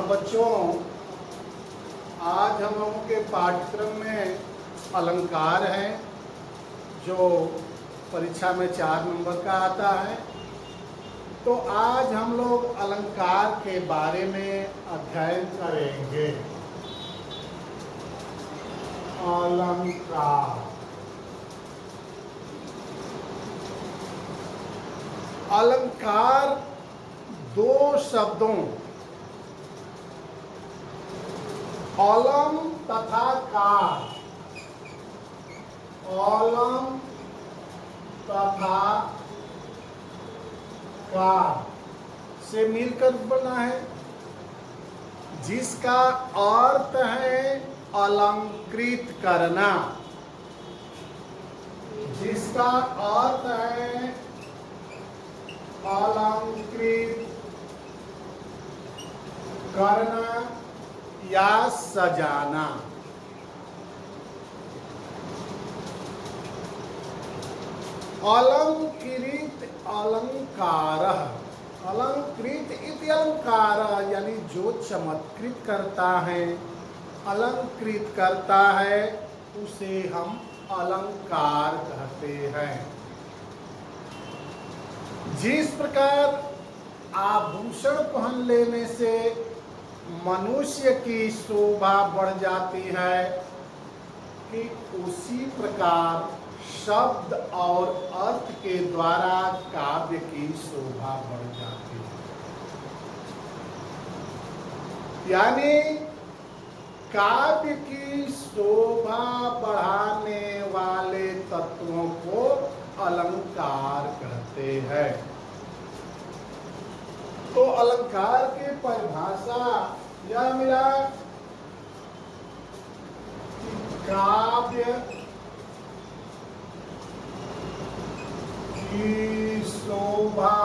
बच्चों, आज हम लोगों के पाठ्यक्रम में अलंकार है जो परीक्षा में 4 नंबर का आता है। तो आज हम लोग अलंकार के बारे में अध्ययन करेंगे। अलंकार, अलंकार दो शब्दों अलम तथा कार, अलम तथा कार से मिलकर बना है, जिसका अर्थ है अलंकृत करना, जिसका अर्थ है अलंकृत करना या सजाना। अलंकृत अलंकारः, अलंकृत इति अलंकारः, यानी जो चमत्कृत करता है, अलंकृत करता है, उसे हम अलंकार कहते हैं। जिस प्रकार आभूषण पहन लेने से मनुष्य की शोभा बढ़ जाती है, कि उसी प्रकार शब्द और अर्थ के द्वारा काव्य की शोभा बढ़ जाती है। यानी काव्य की शोभा बढ़ाने वाले तत्वों को अलंकार कहते हैं। तो अलंकार की परिभाषा यह मिला कि काव्य की शोभा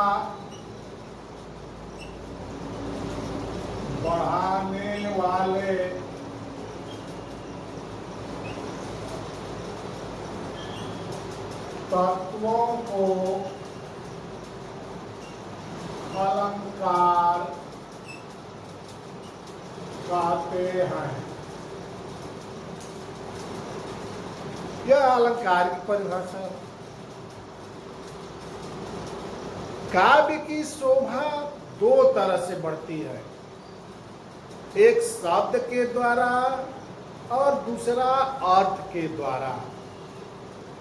बढ़ाने वाले तत्वों को अलंकार कहते हैं। यह अलंकार की परिभाषा है। काव्य की शोभा दो तरह से बढ़ती है, एक शब्द के द्वारा और दूसरा अर्थ के द्वारा।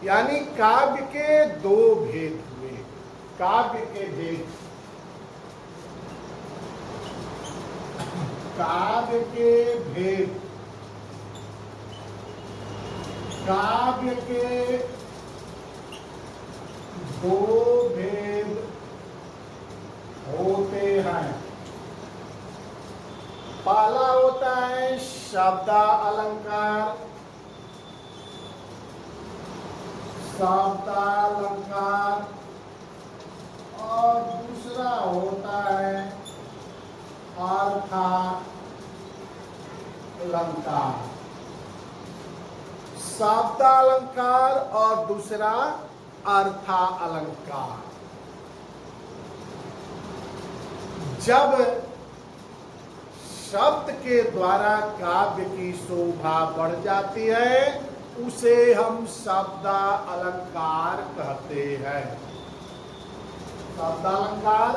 यानी काव्य के दो भेद हुए। काव्य के भेद, काव्य के भेद, काव्य के दो भेद होते हैं। पहला होता है शब्दालंकार, शब्दालंकार, और दूसरा होता है अर्थालंकार। शब्दालंकार और दूसरा अर्थालंकार। जब शब्द के द्वारा काव्य की शोभा बढ़ जाती है, उसे हम शब्दालंकार कहते हैं। शब्दालंकार,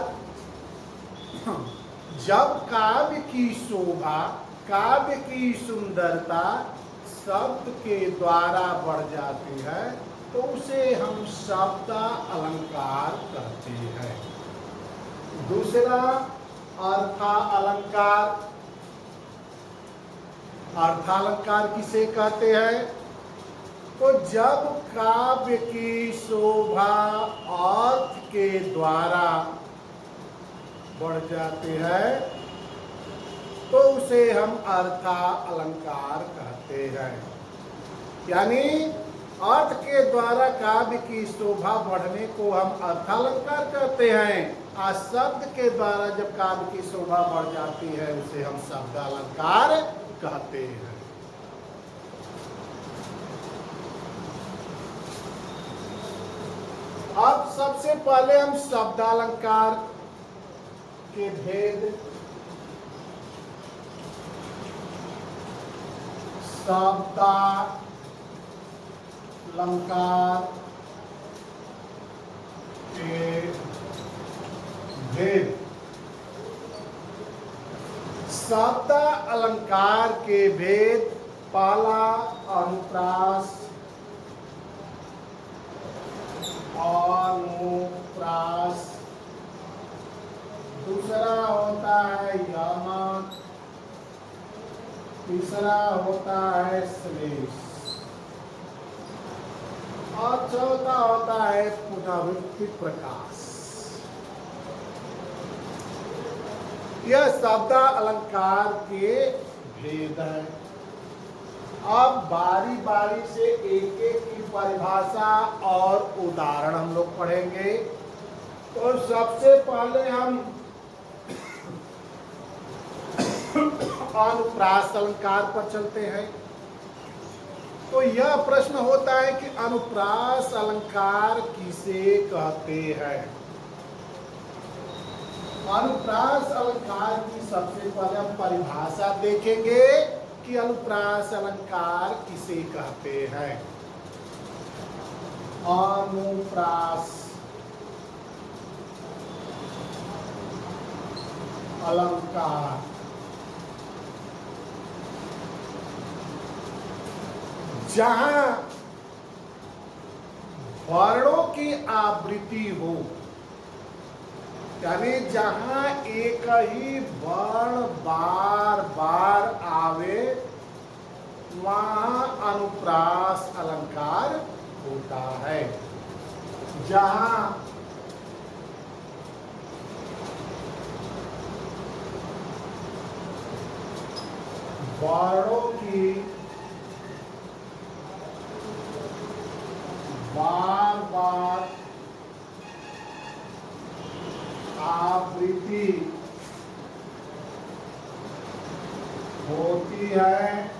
जब काव्य की शोभा, काव्य की सुंदरता शब्द के द्वारा बढ़ जाती है, तो उसे हम शब्दालंकार कहते हैं। दूसरा अर्थालंकार। अर्थालंकार किसे कहते हैं? तो जब काव्य की शोभा अर्थ के द्वारा बढ़ जाती है, तो उसे हम अर्थालंकार कहते हैं। यानी अर्थ के द्वारा काव्य की शोभा बढ़ने को हम अर्थालंकार कहते हैं, और शब्द के द्वारा जब काव्य की शोभा बढ़ जाती है, उसे हम शब्दालंकार कहते हैं। अब सबसे पहले हम शब्दालंकार के भेद शब्दालंकार के भेद। शब्द अलंकार के भेद, पहला अनुप्रास, अनुप्रास, दूसरा होता है यमक, तीसरा होता है श्लेष और चौथा होता है पुनरावृत्ति प्रकाश। यह शब्द अलंकार के भेद है। अब बारी बारी से एक एक की परिभाषा और उदाहरण हम लोग पढ़ेंगे। तो सबसे पहले हम अनुप्रास अलंकार पर चलते हैं। तो यह प्रश्न होता है कि अनुप्रास अलंकार किसे कहते हैं। अनुप्रास अलंकार की सबसे पहले हम परिभाषा देखेंगे कि अनुप्रास अलंकार किसे कहते हैं। अनुप्रास अलंकार जहां वर्णों की आवृत्ति हो, यानी जहां एक ही वर्ण बार बार आवे, वहां अनुप्रास अलंकार होता है। जहां वर्णों की बार बार आवृत्ति होती है,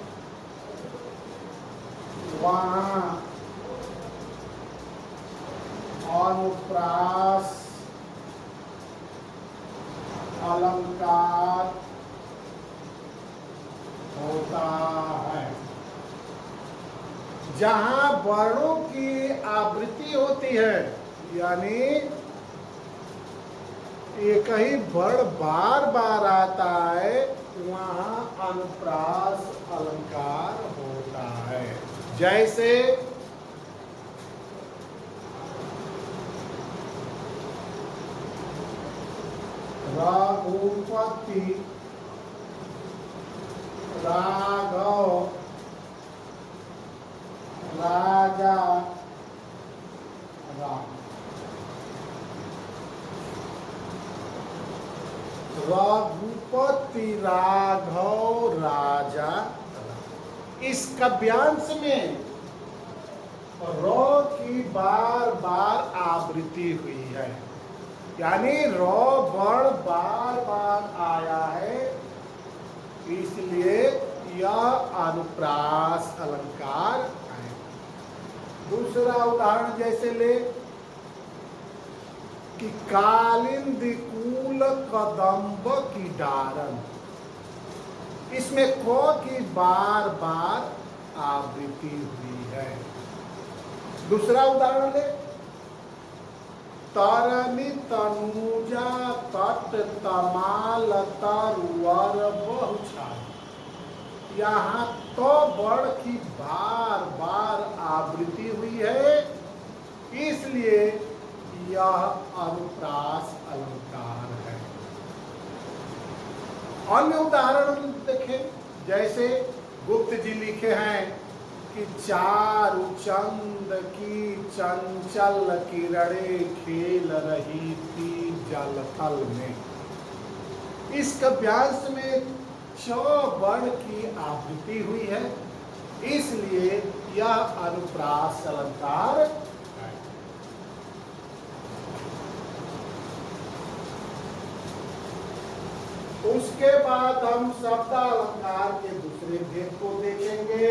वहां अनुप्रास अलंकार होता है। जहां वर्णों की आवृत्ति होती है, यानी एक ही वर्ण बार बार आता है, वहां अनुप्रास अलंकार होता है। जैसे रघुपति, राघव, राजा, राम। रघुपति, राघव, राजा। इस काव्यांश में र की बार बार आवृत्ति हुई है, यानी र वर्ण बार बार आया है, इसलिए यह अनुप्रास अलंकार है। दूसरा उदाहरण जैसे ले कि कालिंद कूल कदम्ब की डारन, इसमें क की बार बार आवृत्ति हुई है। दूसरा उदाहरण ले तरनी तनुजा तट तमाल तरुवर बहुछाई, यहाँ तो वर्ण की बार बार आवृत्ति हुई है, इसलिए यह अनुप्रास अलंकार है। अन्य उदाहरण देखें, जैसे गुप्त जी लिखे हैं कि चारु चंद की चंचल किरणें खेल रही थी जलथल में। इस काव्यांश में च वर्ण की आवृत्ति हुई है, इसलिए यह अनुप्रास अलंकार है। उसके बाद हम शब्द अलंकार के दूसरे भेद को देखेंगे।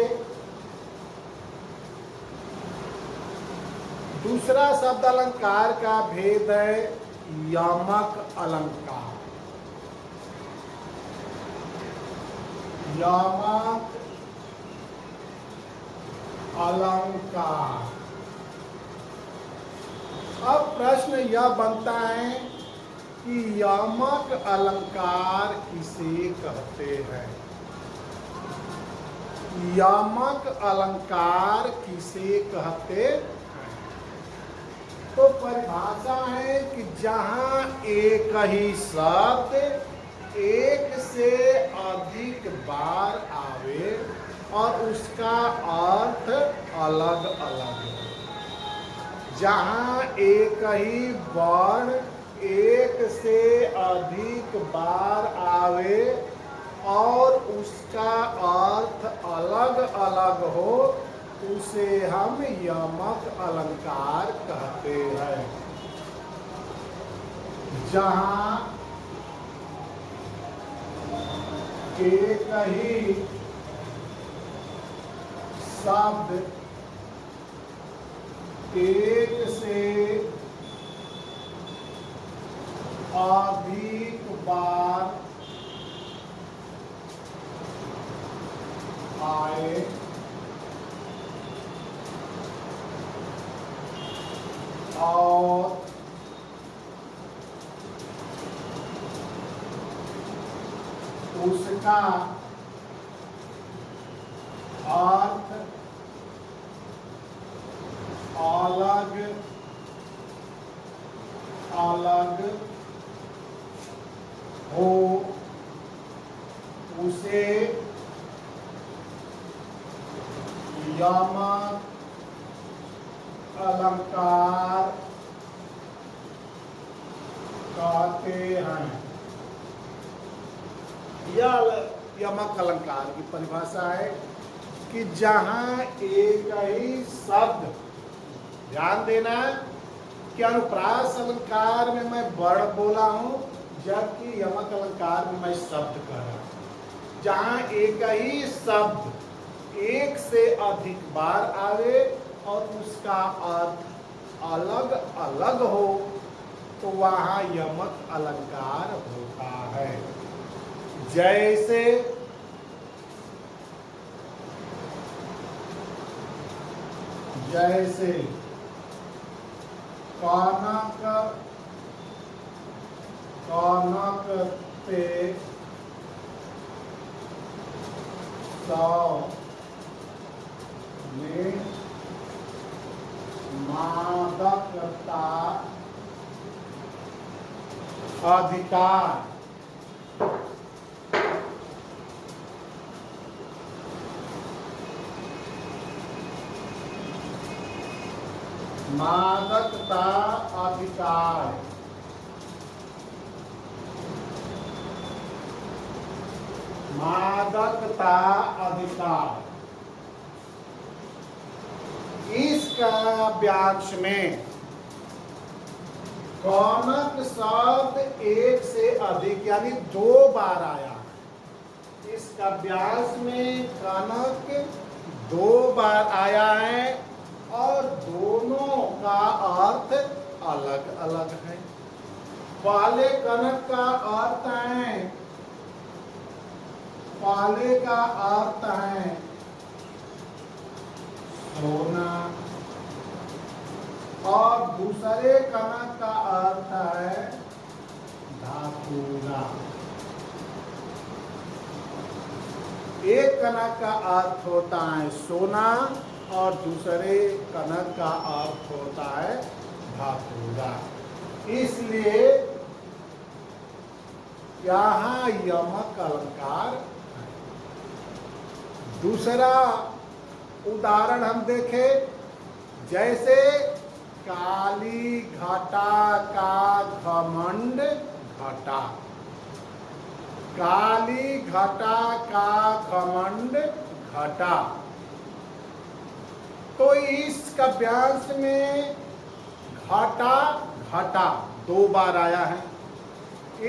दूसरा शब्द अलंकार का भेद है यमक अलंकार। यमक अलंकार। अब प्रश्न यह बनता है कि यमक अलंकार किसे कहते हैं? यमक अलंकार किसे कहते हैं? तो परिभाषा है कि जहां एक ही शब्द एक से अधिक बार आवे और उसका अर्थ अलग अलग हो। जहां एक ही वर्ण एक से अधिक बार आवे और उसका अर्थ अलग अलग हो, उसे हम यमक अलंकार कहते हैं। जहां एक ही शब्द एक से अधिक बार आए और उसका अर्थ अलग अलग हो, उसे यमक अलंकार कहते हैं। यह यमक अलंकार की परिभाषा है कि जहां एक ही शब्द, ध्यान देना कि अनुप्रास अलंकार में मैं वर्ण बोला हूं, जबकि यमक अलंकार में मैं शब्द कह रहा हूं। जहां एक ही शब्द एक से अधिक बार आवे और उसका अर्थ अलग अलग हो, तो वहां यमक अलंकार होता है। जैसे जैसे कनक कनक पे 100 में मादकता अधिकार। मादकता अधिकार मादकता अधिकार इसका वाक्य में कनक शब्द एक से अधिक यानी 2 बार आया। इसका व्यास में कनक 2 बार आया है और दोनों का अर्थ अलग अलग है। पहले कनक का अर्थ है, पहले का अर्थ है सोना और दूसरे कनक का अर्थ है धातुरा। एक कनक का अर्थ होता है सोना और दूसरे कनक का अर्थ होता है धातुरा। इसलिए यहाँ यमक अलंकार। दूसरा उदाहरण हम देखें, जैसे काली घटा का घमंड घटा। काली घटा का घमंड घटा। तो इस काव्यांश में घटा घटा 2 बार आया है।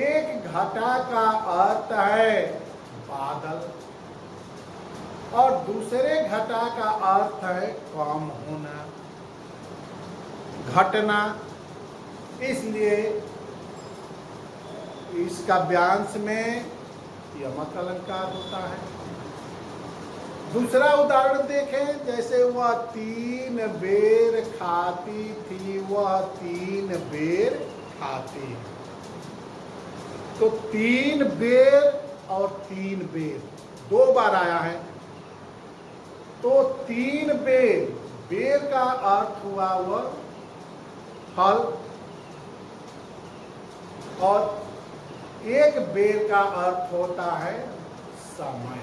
एक घटा का अर्थ है बादल और दूसरे घटा का अर्थ है कम होना, घटना। इसलिए इस काव्यांश में यमक अलंकार होता है। दूसरा उदाहरण देखें, जैसे वह 3 बेर खाती थी, वह 3 बेर खाती है। तो 3 बेर और 3 बेर 2 बार आया है। तो 3 बेर, बेर का अर्थ हुआ वह फल, और 1 बेर का अर्थ होता है समय,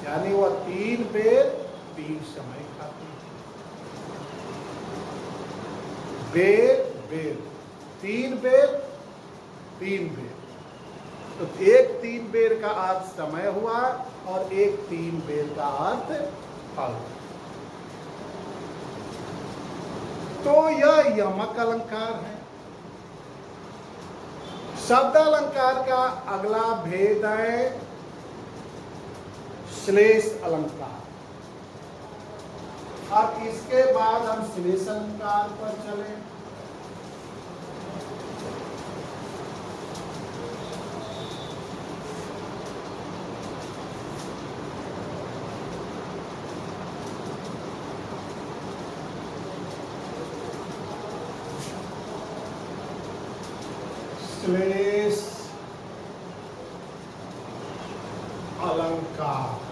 यानी वह 3 बेर 3 समय खाती है। बेर बेर, 3 बेर 3 बेर। तो 1 3 बेर का अर्थ समय हुआ और 1 3 बेर का अर्थ फल। तो यह यमक अलंकार है। शब्द अलंकार का अगला भेद है श्लेष अलंकार। अब इसके बाद हम श्लेष अलंकार पर चलें। श्लेष अलंकार।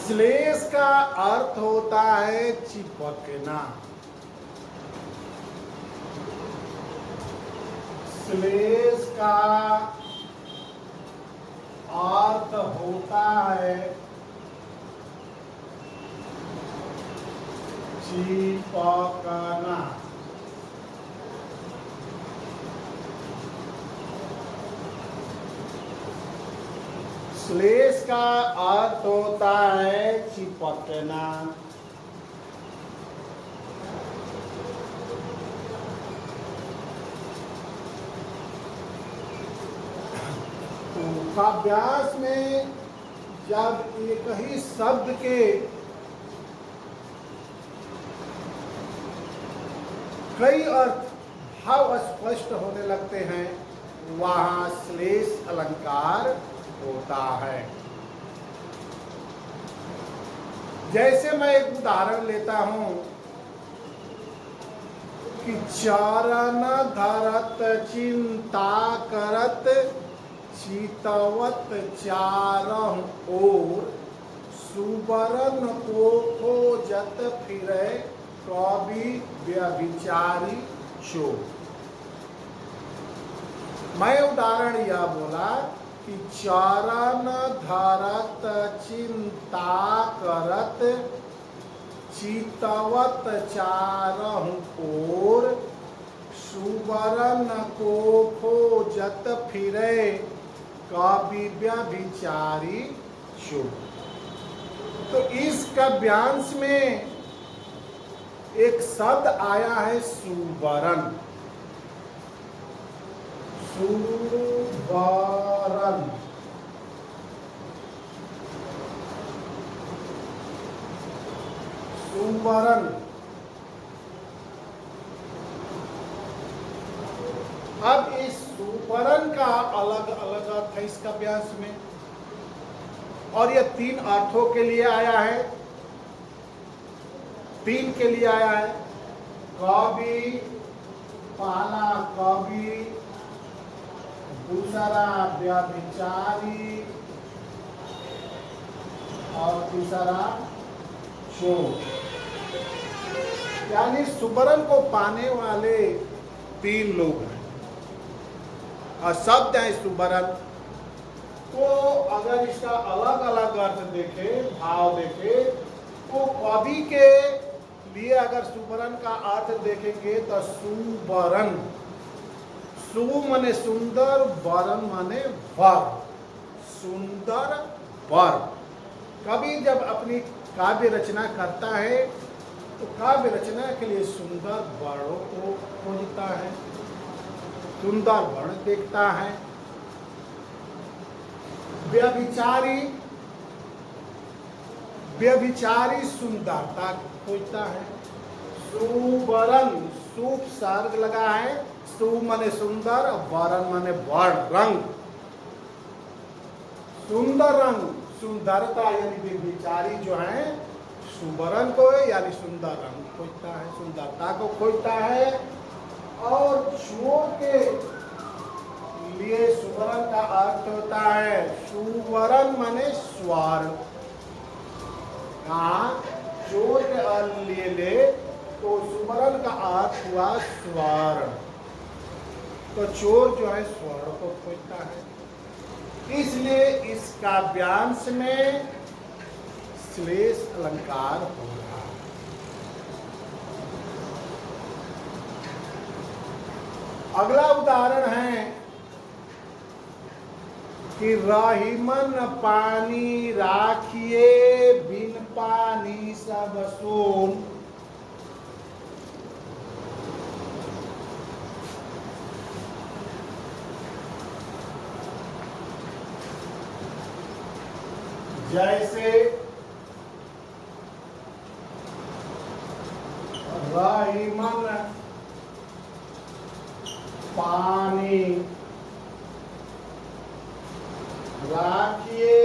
श्लेष का अर्थ होता है चिपकना। श्लेष का अर्थ होता है चिपकना। श्लेष का अर्थ होता है चिपकना। काव्यास में जब एक ही शब्द के कई अर्थ भाव स्पष्ट होने लगते हैं, वहां श्लेष अलंकार होता है। जैसे मैं एक उदाहरण लेता हूं कि चरण धरत चिंता करत चितवत चारह ओर सुबरन को खोजत फिरे कवि व्यभिचारी चोर। मैं उदाहरण यह बोला कि चरण धरत चिंता करत चितवत चारह ओर सुबरन को खोजत फिरे कवि व्यभिचारी चोर। तो इस काव्यांश में एक शब्द आया है सुबरन। सुबरन सुबरन। अब इस सुबरन का अलग अलग अर्थ है इस काव्यांश में, और यह 3 अर्थों के लिए आया है। 3 के लिए आया है। कवि, पहला कवि, दूसरा व्यभिचारी और तीसरा चोर। यानी सुबरन को पाने वाले 3 लोग हैं और शब्द है सुबरन। तो अगर इसका अलग अलग अर्थ देखें, भाव देखें, तो कवि के लिए अगर सुबरन का अर्थ देखेंगे तो सुबरन, सु माने सुंदर, वरन माने वर, सुंदर वर। कवि जब अपनी काव्य रचना करता है तो काव्य रचना के लिए सुंदर वर्णों को खोजता है, सुंदर वर्ण देखता है। व्यभिचारी, व्यभिचारी सुंदरता खोजता है। सुबरन, सुप सर्ग लगा है, सु माने सुंदर, वरन माने वर्ण, रंग। सुंदर रंग, सुंदरता यानी विचारी जो है सुवर्ण को यानी सुंदर रंग खोजता है, सुंदरता को खोजता है। और चोर के लिए सुवर्ण का अर्थ होता है, सुवर्ण माने स्वर्ण। हाँ, चोर के अर्थ लिए ले तो सुवर्ण का अर्थ हुआ स्वर्ण। तो चोर जो है स्वर्ण को खोजता है, इसलिए इस काव्यांश में श्लेष अलंकार हो रहा है। अगला उदाहरण है कि रहीमन पानी राखिए, बिन पानी सब सून। जैसे रहीमन पानी राखिए,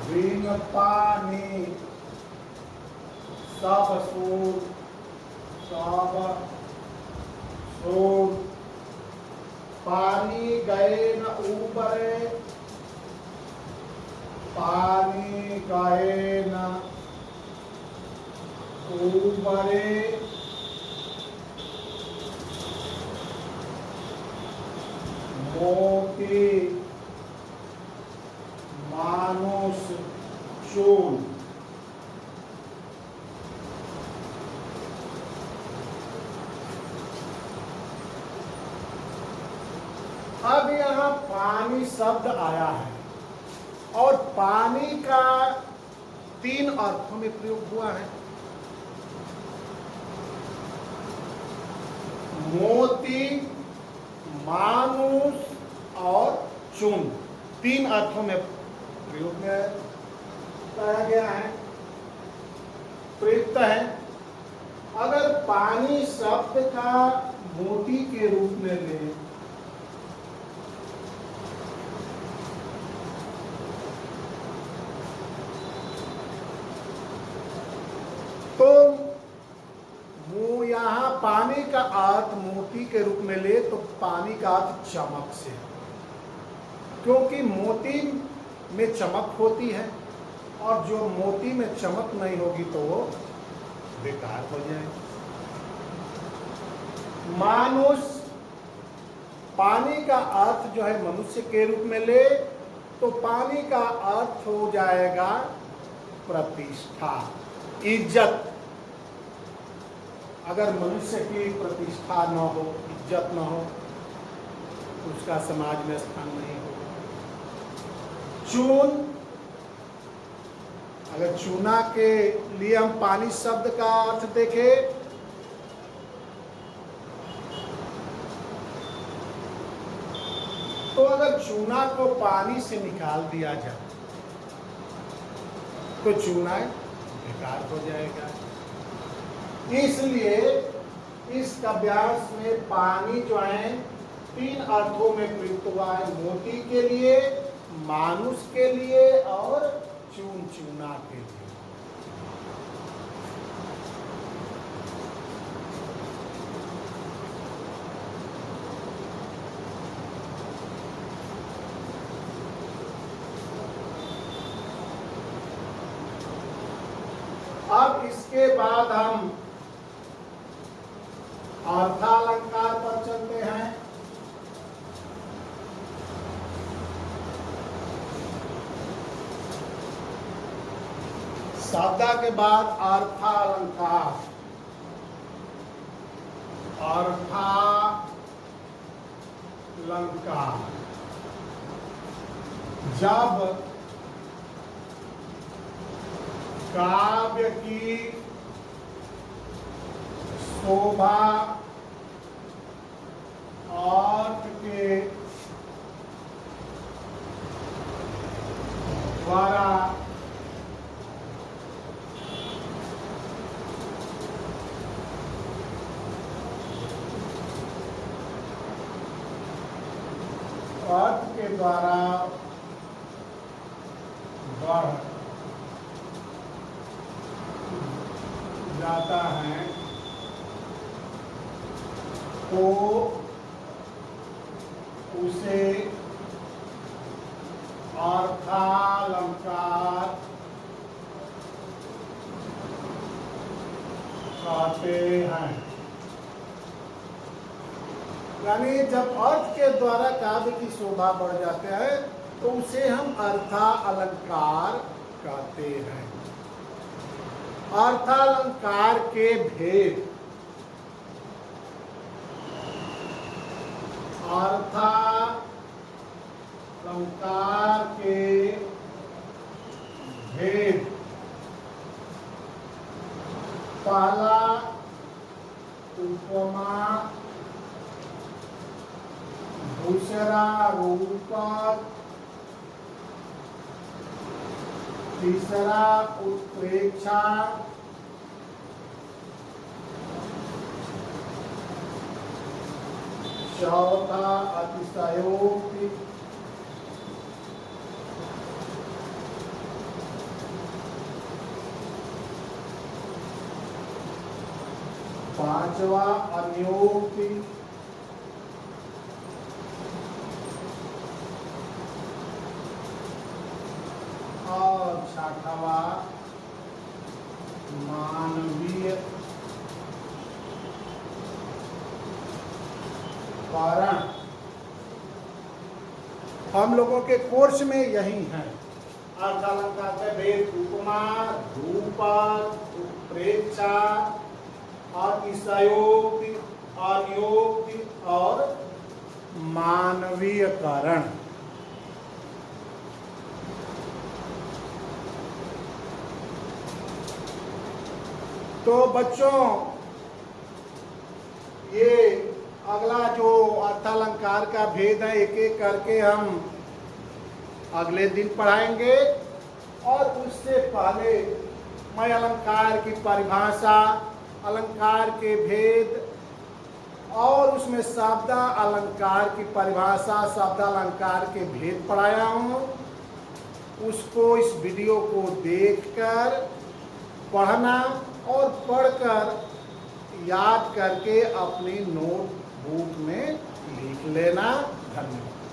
बिन पानी सब सून, सब सून। पानी गए न ऊबरे, पानी गए न ऊबरे। मोती मानुष चून। अब यहाँ पानी शब्द आया है और पानी का 3 अर्थों में प्रयोग हुआ है। मोती, मानुष और चून, 3 अर्थों में प्रयोग में लाया गया है, प्रयुक्त है। अगर पानी शब्द का मोती के रूप में ले तो यहाँ पानी का अर्थ मोती के रूप में ले तो पानी का अर्थ चमक से, क्योंकि मोती में चमक होती है और जो मोती में चमक नहीं होगी तो वो बेकार हो जाए। मानुष, पानी का अर्थ जो है मनुष्य के रूप में ले तो पानी का अर्थ हो जाएगा प्रतिष्ठा, इज्जत। अगर मनुष्य की प्रतिष्ठा न हो, इज्जत न हो, उसका समाज में स्थान नहीं होगा। चून, अगर चूना के लिए हम पानी शब्द का अर्थ देखें तो अगर चूना को पानी से निकाल दिया जाए तो चूना बेकार हो जाएगा। इसलिए इस काव्यांश में पानी जो है 3 अर्थों में प्रयुक्त हुआ है, मोती के लिए, मानुष के लिए और चून, चूना के लिए। अब इसके बाद हम अर्थालंकार पर चलते हैं। शब्द के बाद अर्थालंकार। अर्थालंकार जब काव्य की शोभा अर्थ के द्वारा अर्थ के द्वारा बढ़ जाता है तो उसे अर्थालंकार कहते हैं। यानी जब अर्थ के द्वारा काव्य की शोभा बढ़ जाते हैं तो उसे हम अर्थालंकार कहते हैं। अर्थालंकार के भेद, अर्थालंकार के भेद, पहला उपमा, दूसरा रूपक, तीसरा उत्प्रेक्षा, चौथा अतिशयोक्ति, पांचवा अन्योक्ति, और छठवा मानवीय कारण। हम लोगों के कोर्स में यही है। अर्थालंकार के भेद, उपमा, रूपक, उत्प्रेक्षा, अतिशयोक्ति, अन्योक्ति और मानवीयकरण। तो बच्चों, ये अगला जो अर्थालंकार का भेद है एक एक करके हम अगले दिन पढ़ाएंगे। और उससे पहले मैं अलंकार की परिभाषा, अलंकार के भेद और उसमें शब्द अलंकार की परिभाषा, शब्द अलंकार के भेद पढ़ाया हूँ। उसको, इस वीडियो को देखकर पढ़ना और पढ़कर याद करके अपनी नोटबुक में लिख लेना। धन्यवाद।